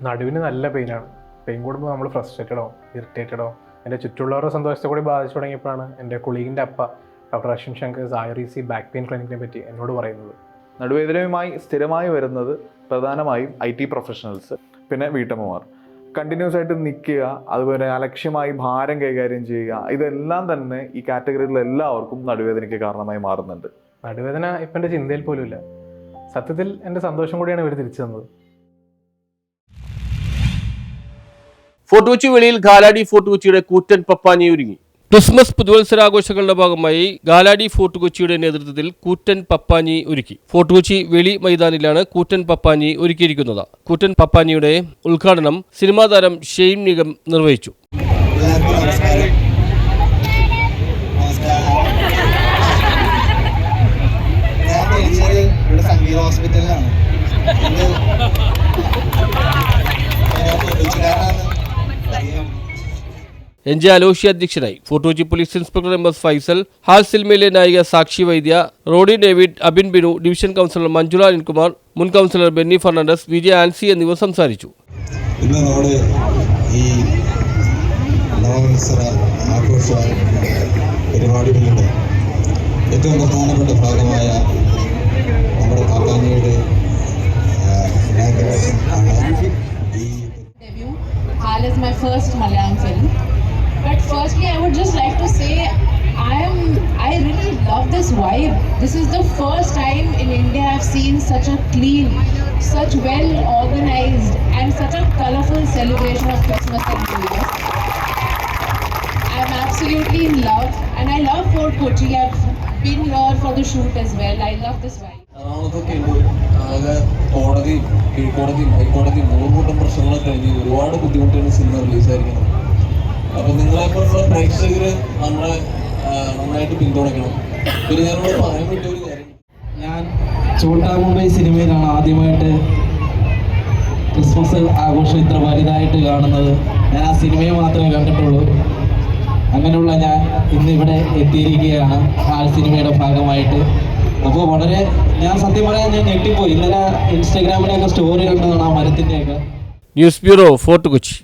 നടുവിന് നല്ല പെയിനാണ്. പെയിൻ കൂടുമ്പോൾ നമ്മൾ ഫ്രസ്ട്രേറ്റഡോ ഇറിറ്റേറ്റഡോ എൻ്റെ ചുറ്റുള്ളവരുടെ സന്തോഷത്തെ കൂടി ബാധിച്ചു തുടങ്ങിയപ്പോഴാണ് എൻ്റെ കൊളീഗിൻ്റെ അപ്പ doctor Ashwin Shankar IREC back pain ക്ലിനിക്കിനെ പറ്റി എന്നോട് പറയുന്നത്. നടുവേദനയുമായി സ്ഥിരമായി വരുന്നത് പ്രധാനമായും IT പ്രൊഫഷണൽസ്, പിന്നെ വീട്ടമ്മമാർ. കണ്ടിന്യൂസ് ആയിട്ട് നിൽക്കുക, അതുപോലെ അലക്ഷ്യമായി ഭാരം കൈകാര്യം ചെയ്യുക, ഇതെല്ലാം തന്നെ ഈ കാറ്റഗറിയിലുള്ള എല്ലാവർക്കും നടുവേദനയ്ക്ക് കാരണമായി മാറുന്നുണ്ട്. നടുവേദന ഇപ്പം എൻ്റെ ചിന്തയിൽ പോലും ഇല്ല. സത്യത്തിൽ എൻ്റെ സന്തോഷം കൂടിയാണ് ഇവർ തിരിച്ചു തന്നത്. ഫോർട്ട് കൊച്ചി വെളിയിൽ ഗാലാഡി ഫോർട്ട് കൊച്ചിയുടെ കൂറ്റൻ പപ്പാനി ഒരുങ്ങി. ക്രിസ്മസ് പുതുവത്സരാഘോഷങ്ങളുടെ ഭാഗമായി ഗാലാഡി ഫോർട്ട് കൊച്ചിയുടെ നേതൃത്വത്തിൽ കൂറ്റൻ പപ്പാനി ഒരുക്കി. ഫോർട്ട് കൊച്ചി വെളി മൈതാനിലാണ് കൂറ്റൻ പപ്പാനി ഒരുക്കിയിരിക്കുന്നത്. കൂറ്റൻ പപ്പാനിയുടെ ഉദ്ഘാടനം സിനിമാ താരം ഷെയ്ൻ നിഗം നിർവഹിച്ചു. NJ അലോഷി അധ്യക്ഷനായി. Fort Kochi police inspector MS Faisal, Haal സിനിമയിലെ നായിക സാക്ഷി വൈദ്യ, റോഡി ഡേവിഡ്, അബിൻ ബിനു, ഡിവിഷൻ കൗൺസിലർ മഞ്ജുള അനിൽകുമാർ, മുൻ കൗൺസിലർ ബെന്നി ഫെർണാണ്ടസ്, വിജയ ആൻസി എന്നിവർ സംസാരിച്ചു. ഇന്ന് നമ്മുടെ ഈ നവവത്സര ആഘോഷ പരിപാടികളുടെ ഏറ്റവും പ്രധാനപ്പെട്ട ഭാഗമായ നമ്മുടെ പപ്പാനിയുടെ ഇനാഗുറേഷൻ ആണ്. HAL is my first Malayalam film. But firstly, I would just like to say I really love this vibe. This is the first time in India I've seen such a clean, such well organized and such a colorful celebration of Christmas and New Year. I'm absolutely in love and I love Fort Kochi. I've been here for the shoot as well. I love this vibe. കോടതി, കീഴ്ക്കോടതി, ഹൈക്കോടതി, മൂന്നുകൂട്ടം പ്രശ്നങ്ങളെ കഴിഞ്ഞ് ഒരുപാട് ബുദ്ധിമുട്ടാണ് cinema റിലീസായിരിക്കുന്നത്. അപ്പം നിങ്ങളെപ്പോലുള്ള പ്രേക്ഷകർ നമ്മളെ നന്നായിട്ട് പിന്തുണയ്ക്കണം. പിന്നെ ഞാനോട് പറയാൻ പറ്റിയ ഒരു കാര്യം, ഞാൻ ചോട്ടാ മുംബൈ സിനിമയിലാണ് ആദ്യമായിട്ട് ക്രിസ്മസ് ആഘോഷം ഇത്ര വലുതായിട്ട് കാണുന്നത്. ഞാൻ ആ സിനിമയെ മാത്രമേ കണ്ടിട്ടുള്ളൂ. അങ്ങനെയുള്ള ഞാൻ ഇന്നിവിടെ എത്തിയിരിക്കുകയാണ് ആ സിനിമയുടെ ഭാഗമായിട്ട്. അപ്പോൾ ഞാൻ സത്യം പറയാൻ ഞാൻ ഞെട്ടിപ്പോയി. ഇന്നലെ ഇൻസ്റ്റാഗ്രാമിലൊക്കെ സ്റ്റോറി കണ്ടതാണ് ആ മരത്തിൻ്റെയൊക്കെ. News bureau, Fort Kochi.